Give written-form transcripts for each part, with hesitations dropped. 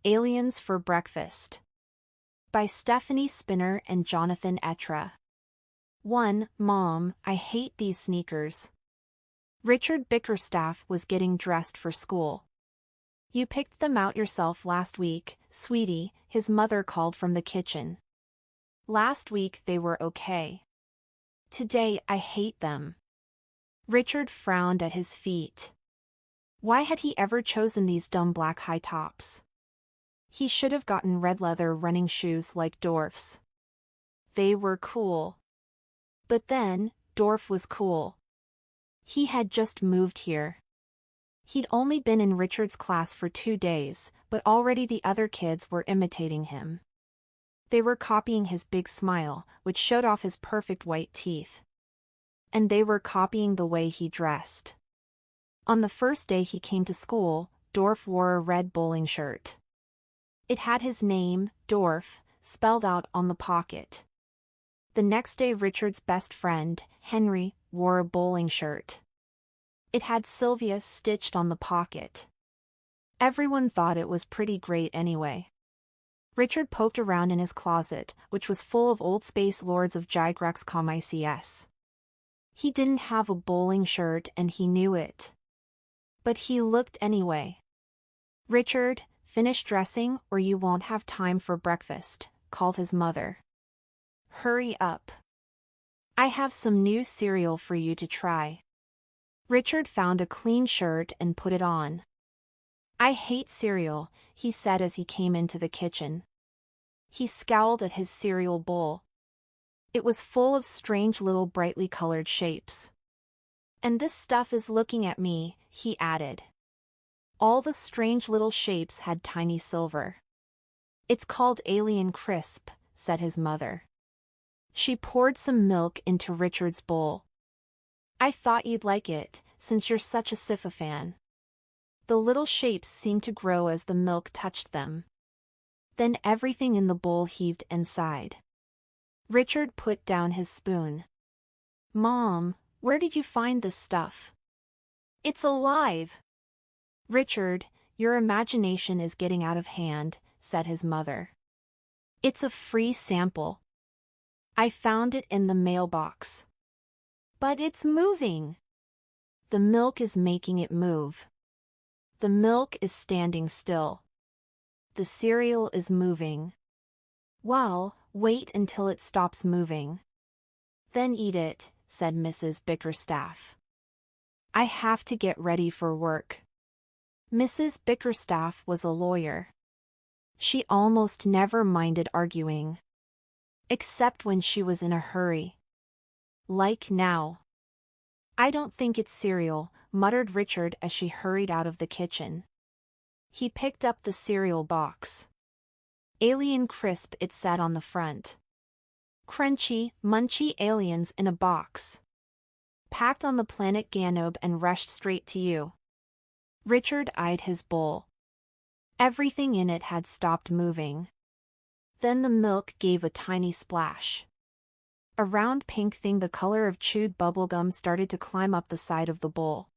Aliens for Breakfast by Stephanie Spinner and Jonathan Etra. 1. Mom, I hate these sneakers. Richard Bickerstaff was getting dressed for school. You picked them out yourself last week, sweetie, his mother called from the kitchen. Last week they were okay. Today I hate them. Richard frowned at his feet. Why had he ever chosen these dumb black high tops? He should have gotten red leather running shoes like Dorf's. They were cool. But then, Dorf was cool. He had just moved here. He'd only been in Richard's class for 2 days, but already the other kids were imitating him. They were copying his big smile, which showed off his perfect white teeth. And they were copying the way he dressed. On the first day he came to school, Dorf wore a red bowling shirt. It had his name, Dorf, spelled out on the pocket. The next day Richard's best friend, Henry, wore a bowling shirt. It had Sylvia stitched on the pocket. Everyone thought it was pretty great anyway. Richard poked around in his closet, which was full of old Space Lords of Gygrax-com-ICS. He didn't have a bowling shirt and he knew it. But he looked anyway. Richard, finish dressing or you won't have time for breakfast, called his mother. Hurry up. I have some new cereal for you to try. Richard found a clean shirt and put it on. I hate cereal, he said as he came into the kitchen. He scowled at his cereal bowl. It was full of strange little brightly colored shapes. And this stuff is looking at me, he added. All the strange little shapes had tiny silver. It's called Alien Crisp, said his mother. She poured some milk into Richard's bowl. I thought you'd like it, since you're such a Siffa fan. The little shapes seemed to grow as the milk touched them. Then everything in the bowl heaved and sighed. Richard put down his spoon. Mom, where did you find this stuff? It's alive. Richard, your imagination is getting out of hand, said his mother. It's a free sample. I found it in the mailbox. But it's moving. The milk is making it move. The milk is standing still. The cereal is moving. Well, wait until it stops moving. Then eat it, said Mrs. Bickerstaff. I have to get ready for work. Mrs. Bickerstaff was a lawyer. She almost never minded arguing. Except when she was in a hurry. Like now. I don't think it's cereal, muttered Richard as she hurried out of the kitchen. He picked up the cereal box. Alien Crisp it said on the front. Crunchy, munchy aliens in a box. Packed on the planet Ganob and rushed straight to you. Richard eyed his bowl. Everything in it had stopped moving. Then the milk gave a tiny splash. A round pink thing the color of chewed bubblegum started to climb up the side of the bowl.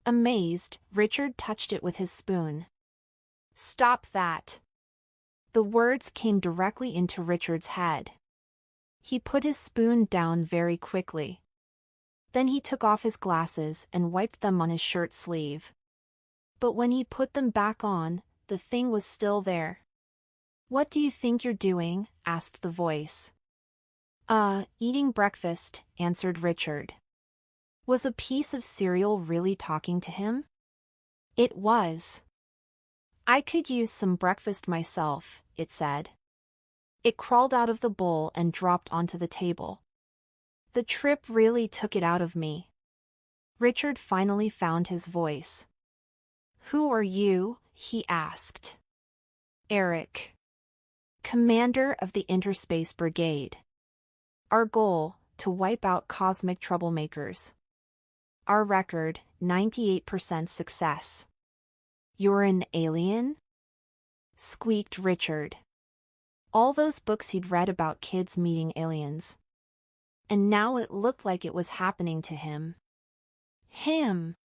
Amazed, Richard touched it with his spoon. Stop that! The words came directly into Richard's head. He put his spoon down very quickly. Then he took off his glasses and wiped them on his shirt sleeve. But when he put them back on, the thing was still there. What do you think you're doing? Asked the voice. Eating breakfast, answered Richard. Was a piece of cereal really talking to him? It was. I could use some breakfast myself, it said. It crawled out of the bowl and dropped onto the table. The trip really took it out of me. Richard finally found his voice. Who are you? He asked. Eric. Commander of the Interspace Brigade. Our goal, to wipe out cosmic troublemakers. Our record, 98% success. You're an alien? Squeaked Richard. All those books he'd read about kids meeting aliens. And now it looked like it was happening to him. Him!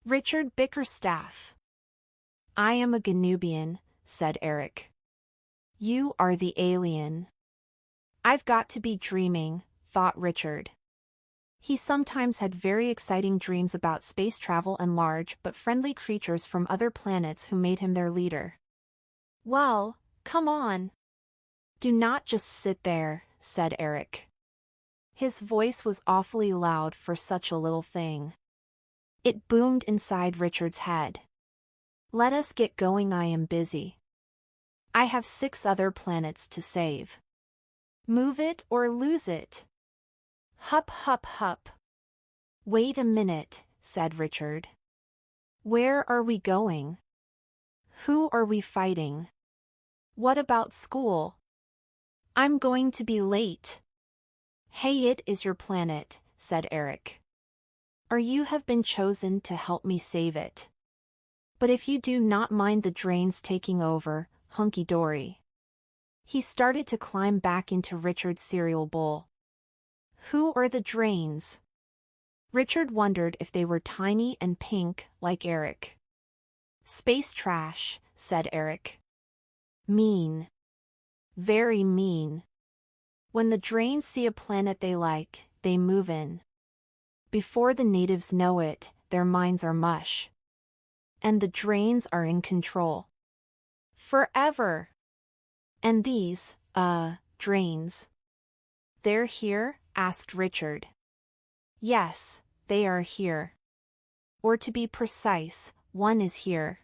Richard Bickerstaff. I am a Ganubian, said Eric. You are the alien. I've got to be dreaming, thought Richard. He sometimes had very exciting dreams about space travel and large but friendly creatures from other planets who made him their leader. Well, come on. Do not just sit there, said Eric. His voice was awfully loud for such a little thing. It boomed inside Richard's head. Let us get going, I am busy. I have 6 other planets to save. Move it or lose it. Hup hup hup. Wait a minute, said Richard. Where are we going? Who are we fighting? What about school? I'm going to be late. Hey, it is your planet, said Eric. Or you have been chosen to help me save it. But if you do not mind the drains taking over, hunky-dory. He started to climb back into Richard's cereal bowl. Who are the drains? Richard wondered if they were tiny and pink, like Eric. Space trash, said Eric. Mean. Very mean. When the drains see a planet they like, they move in. Before the natives know it, their minds are mush. And the drains are in control. Forever. And these, drains. They're here? Asked Richard. Yes, they are here. Or to be precise, one is here.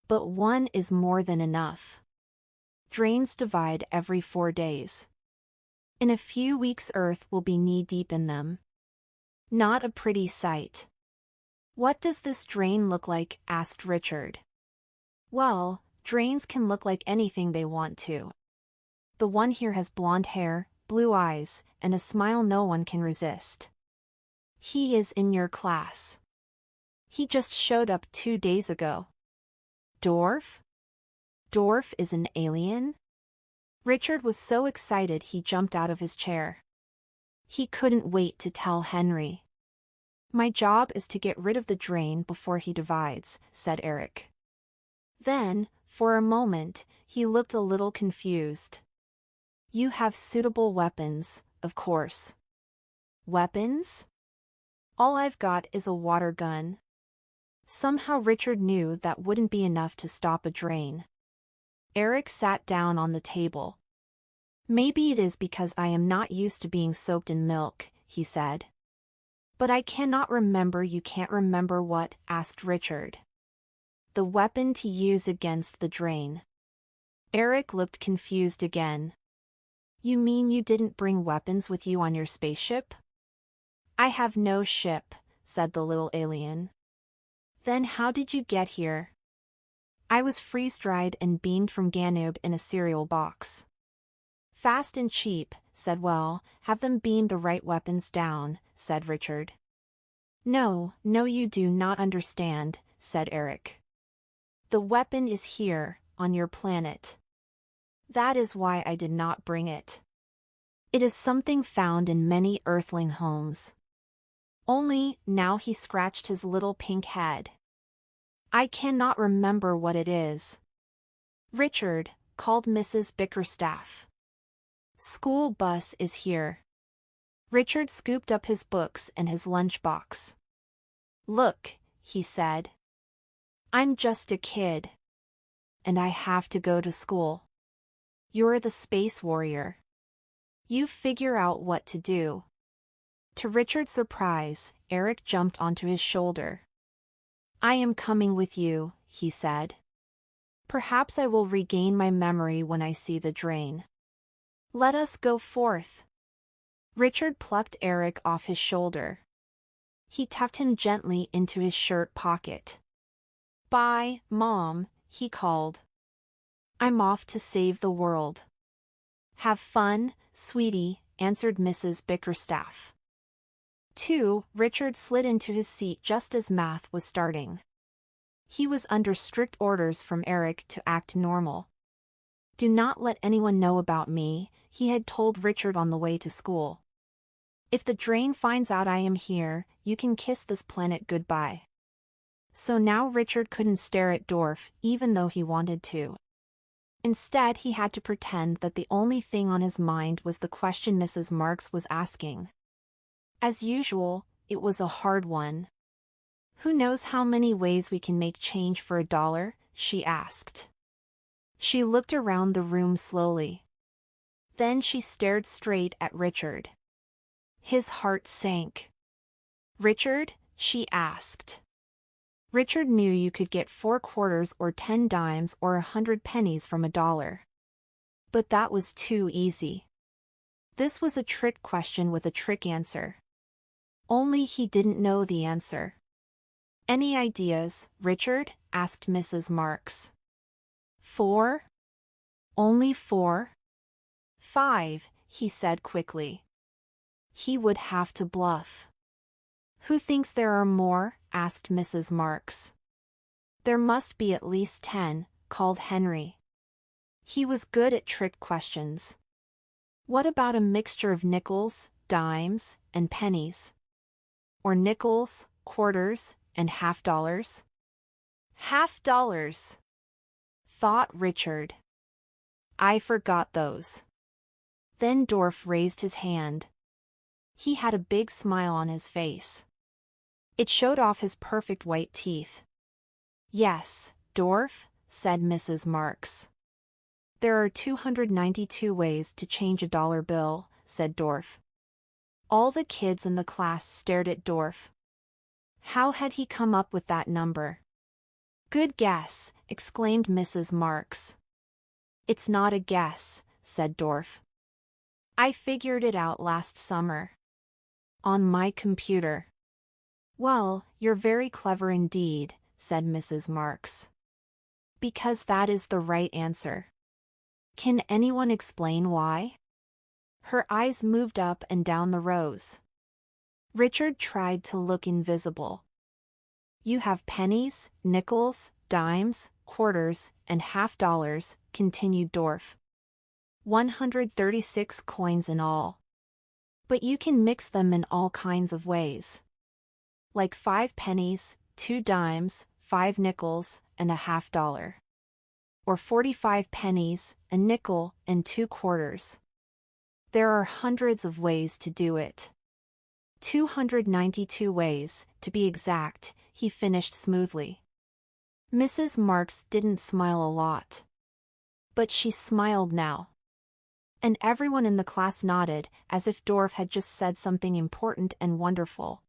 But one is more than enough. Drains divide every 4 days. In a few weeks Earth will be knee-deep in them. Not a pretty sight. What does this drain look like? Asked Richard. Well, drains can look like anything they want to. The one here has blonde hair, blue eyes, and a smile no one can resist. He is in your class. He just showed up 2 days ago. Dorf? Dorf is an alien? Richard was so excited he jumped out of his chair. He couldn't wait to tell Henry. My job is to get rid of the drain before he divides, said Eric. Then, for a moment, he looked a little confused. You have suitable weapons, of course. Weapons? All I've got is a water gun. Somehow Richard knew that wouldn't be enough to stop a drain. Eric sat down on the table. Maybe it is because I am not used to being soaked in milk, he said. But I cannot remember. You can't remember what? Asked Richard. The weapon to use against the drain. Eric looked confused again. You mean you didn't bring weapons with you on your spaceship? I have no ship, said the little alien. Then how did you get here? I was freeze-dried and beamed from Ganoob in a cereal box. Fast and cheap, said well, have them beam the right weapons down, said Richard. No, you do not understand, said Eric. The weapon is here, on your planet. That is why I did not bring it. It is something found in many Earthling homes. Only, now he scratched his little pink head. I cannot remember what it is. Richard, called Mrs. Bickerstaff. School bus is here. Richard scooped up his books and his lunchbox. Look, he said. I'm just a kid. And I have to go to school. You're the space warrior. You figure out what to do. To Richard's surprise, Eric jumped onto his shoulder. I am coming with you, he said. Perhaps I will regain my memory when I see the drain. Let us go forth. Richard plucked Eric off his shoulder. He tucked him gently into his shirt pocket. Bye, Mom, he called. I'm off to save the world. Have fun, sweetie, answered Mrs. Bickerstaff. 2. Richard slid into his seat just as math was starting. He was under strict orders from Eric to act normal. Do not let anyone know about me, he had told Richard on the way to school. If the drain finds out I am here, you can kiss this planet goodbye. So now Richard couldn't stare at Dorf, even though he wanted to. Instead, he had to pretend that the only thing on his mind was the question Mrs. Marks was asking. As usual, it was a hard one. "Who knows how many ways we can make change for $1?" she asked. She looked around the room slowly. Then she stared straight at Richard. His heart sank. "Richard?" she asked. Richard knew you could get 4 quarters or 10 dimes or 100 pennies from $1. But that was too easy. This was a trick question with a trick answer. Only he didn't know the answer. "Any ideas, Richard?" asked Mrs. Marks. 4? Only 4? 5, he said quickly. He would have to bluff. "Who thinks there are more?" asked Mrs. Marks. "There must be at least 10, called Henry. He was good at trick questions. "What about a mixture of nickels, dimes, and pennies? Or nickels, quarters, and $half?" "$half," thought Richard. "I forgot those." Then Dorf raised his hand. He had a big smile on his face. It showed off his perfect white teeth. "Yes, Dorf," said Mrs. Marks. "There are 292 ways to change a dollar bill," said Dorf. All the kids in the class stared at Dorf. How had he come up with that number? "Good guess," exclaimed Mrs. Marks. "It's not a guess," said Dorf. "I figured it out last summer. On my computer." "Well, you're very clever indeed," said Mrs. Marks. "Because that is the right answer. Can anyone explain why?" Her eyes moved up and down the rows. Richard tried to look invisible. "You have pennies, nickels, dimes, quarters, and $half," continued Dorf. 136 coins in all. But you can mix them in all kinds of ways. Like 5 pennies, 2 dimes, 5 nickels, and $half. Or 45 pennies, a nickel, and 2 quarters. There are hundreds of ways to do it. 292 ways, to be exact, he finished smoothly. Mrs. Marks didn't smile a lot. But she smiled now. And everyone in the class nodded, as if Dorf had just said something important and wonderful.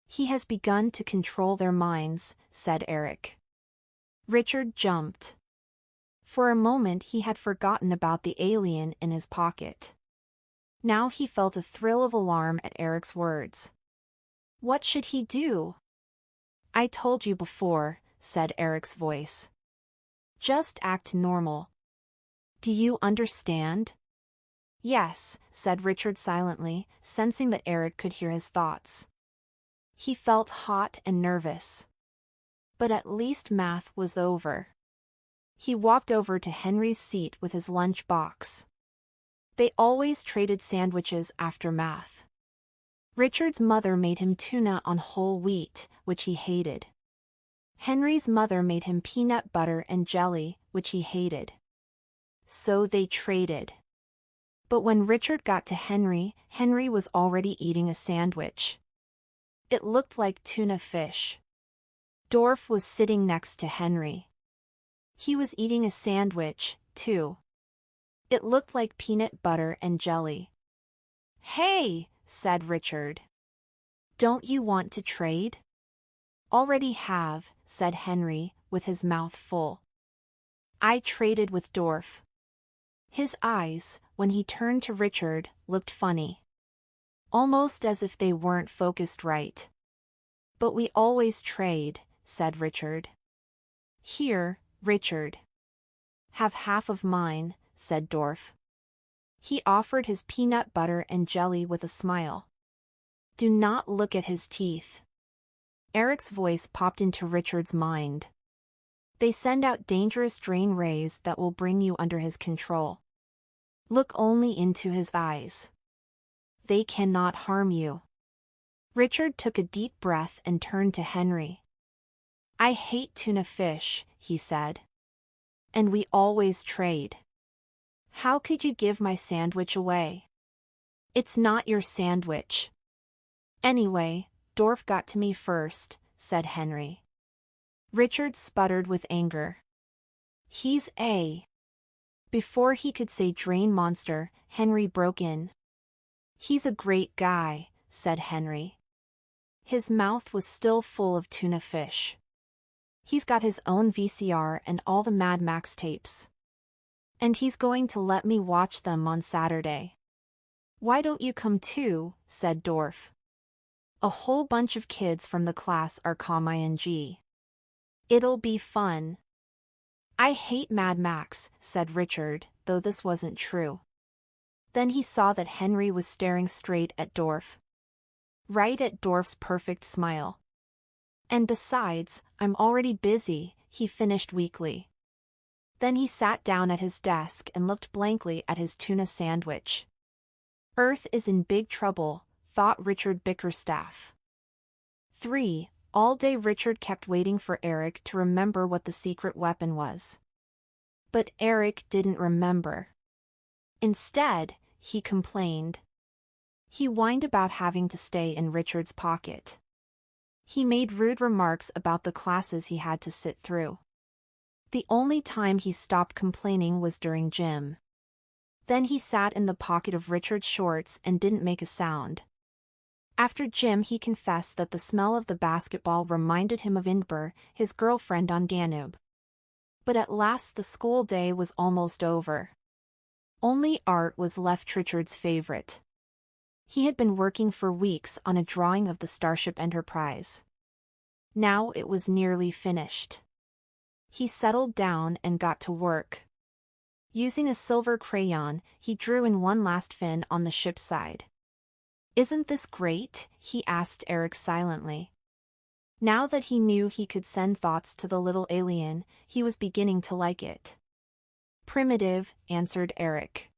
"He has begun to control their minds," said Eric. Richard jumped. For a moment he had forgotten about the alien in his pocket. Now he felt a thrill of alarm at Eric's words. What should he do? "I told you before," said Eric's voice. "Just act normal. Do you understand?" "Yes," said Richard silently, sensing that Eric could hear his thoughts. He felt hot and nervous. But at least math was over. He walked over to Henry's seat with his lunch box. They always traded sandwiches after math. Richard's mother made him tuna on whole wheat, which he hated. Henry's mother made him peanut butter and jelly, which he hated. So they traded. But when Richard got to Henry, Henry was already eating a sandwich. It looked like tuna fish. Dorf was sitting next to Henry. He was eating a sandwich, too. It looked like peanut butter and jelly. "Hey," said Richard. "Don't you want to trade?" "Already have," said Henry, with his mouth full. "I traded with Dorf." His eyes, when he turned to Richard, looked funny. Almost as if they weren't focused right. "But we always trade," said Richard. "Here, Richard. Have half of mine," said Dorf. He offered his peanut butter and jelly with a smile. "Do not look at his teeth." Eric's voice popped into Richard's mind. "They send out dangerous drain rays that will bring you under his control. Look only into his eyes. They cannot harm you." Richard took a deep breath and turned to Henry. "I hate tuna fish," he said. And we always trade. How could you give my sandwich away? It's not your sandwich. Anyway, Dorf got to me first, said Henry. Richard sputtered with anger. He's a... Before he could say drain monster, Henry broke in. He's a great guy, said Henry. His mouth was still full of tuna fish. He's got his own VCR and all the Mad Max tapes. And he's going to let me watch them on Saturday. Why don't you come too, said Dorf. A whole bunch of kids from the class are ing. It'll be fun. I hate Mad Max, said Richard, though this wasn't true. Then he saw that Henry was staring straight at Dorf. Right at Dorf's perfect smile. And besides, I'm already busy, he finished weakly. Then he sat down at his desk and looked blankly at his tuna sandwich. Earth is in big trouble, thought Richard Bickerstaff. 3. All day Richard kept waiting for Eric to remember what the secret weapon was. But Eric didn't remember. Instead, he complained. He whined about having to stay in Richard's pocket. He made rude remarks about the classes he had to sit through. The only time he stopped complaining was during gym. Then he sat in the pocket of Richard's shorts and didn't make a sound. After gym he confessed that the smell of the basketball reminded him of Indber, his girlfriend on Danube. But at last the school day was almost over. Only art was left Richard's favorite. He had been working for weeks on a drawing of the Starship Enterprise. Now it was nearly finished. He settled down and got to work. Using a silver crayon, he drew in one last fin on the ship's side. Isn't this great? He asked Eric silently. Now that he knew he could send thoughts to the little alien, he was beginning to like it. Primitive, answered Eric.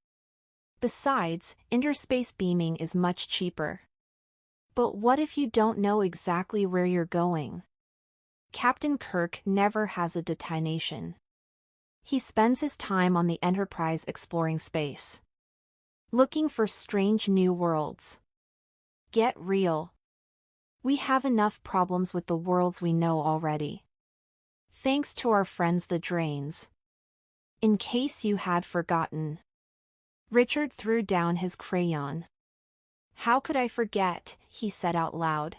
Besides, interspace beaming is much cheaper. But what if you don't know exactly where you're going? Captain Kirk never has a destination. He spends his time on the Enterprise exploring space. Looking for strange new worlds. Get real. We have enough problems with the worlds we know already. Thanks to our friends the Drains. In case you had forgotten. Richard threw down his crayon. How could I forget, he said out loud.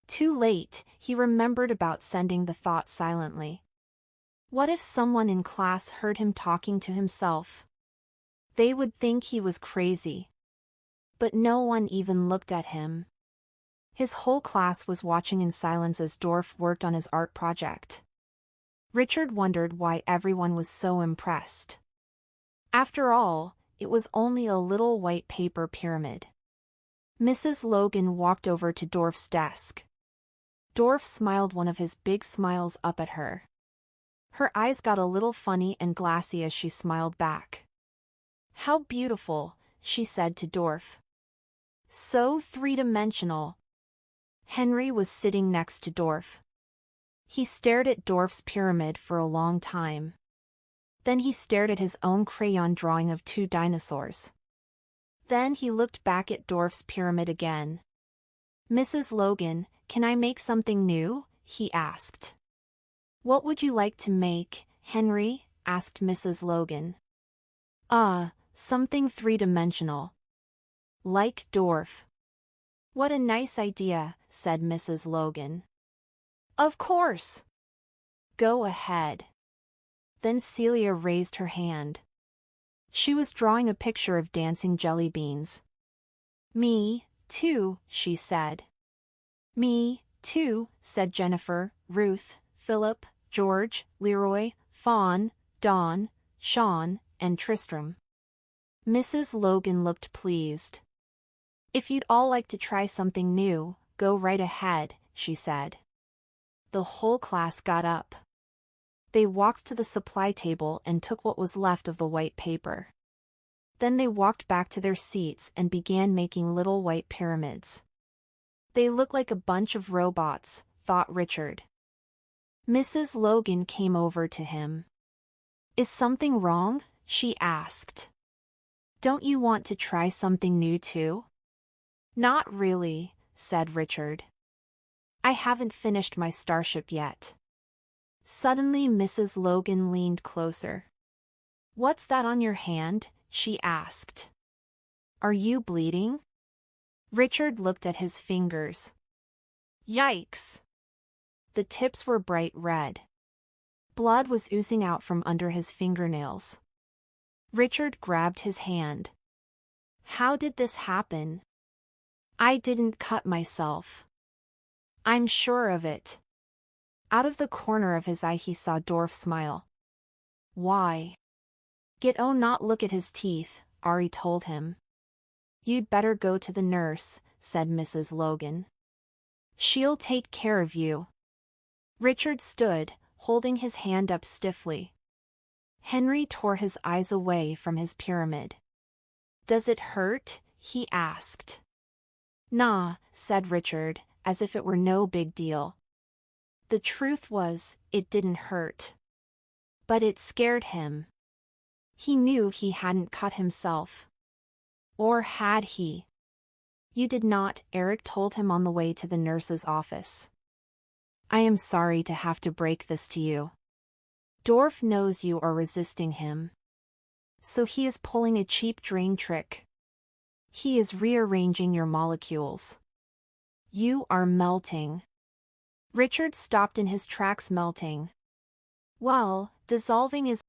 Too late, he remembered about sending the thought silently. What if someone in class heard him talking to himself? They would think he was crazy. But no one even looked at him. His whole class was watching in silence as Dorf worked on his art project. Richard wondered why everyone was so impressed. After all, it was only a little white paper pyramid. Mrs. Logan walked over to Dorf's desk. Dorf smiled one of his big smiles up at her. Her eyes got a little funny and glassy as she smiled back. How beautiful, she said to Dorf. So three-dimensional. Henry was sitting next to Dorf. He stared at Dorf's pyramid for a long time. Then he stared at his own crayon drawing of two dinosaurs. Then he looked back at Dorf's pyramid again. Mrs. Logan, can I make something new? He asked. What would you like to make, Henry? Asked Mrs. Logan. Something three-dimensional. Like Dorf. What a nice idea, said Mrs. Logan. Of course. Go ahead. Then Celia raised her hand. She was drawing a picture of dancing jelly beans. Me, too, she said. Me, too, said Jennifer, Ruth, Philip, George, Leroy, Fawn, Dawn, Sean, and Tristram. Mrs. Logan looked pleased. If you'd all like to try something new, go right ahead, she said. The whole class got up. They walked to the supply table and took what was left of the white paper. Then they walked back to their seats and began making little white pyramids. They look like a bunch of robots, thought Richard. Mrs. Logan came over to him. Is something wrong? She asked. Don't you want to try something new too? Not really, said Richard. I haven't finished my starship yet. Suddenly Mrs. Logan leaned closer. What's that on your hand? She asked. Are you bleeding? Richard looked at his fingers. Yikes! The tips were bright red. Blood was oozing out from under his fingernails. Richard grabbed his hand. How did this happen? I didn't cut myself. I'm sure of it. Out of the corner of his eye he saw Dorf smile. Why? Not look at his teeth, Ari told him. You'd better go to the nurse, said Mrs. Logan. She'll take care of you. Richard stood, holding his hand up stiffly. Henry tore his eyes away from his pyramid. Does it hurt? He asked. Nah, said Richard, as if it were no big deal. The truth was, it didn't hurt. But it scared him. He knew he hadn't cut himself. Or had he? You did not, Eric told him on the way to the nurse's office. I am sorry to have to break this to you. Dorf knows you are resisting him. So he is pulling a cheap drain trick. He is rearranging your molecules. You are melting. Richard stopped in his tracks. Melting. Well, dissolving is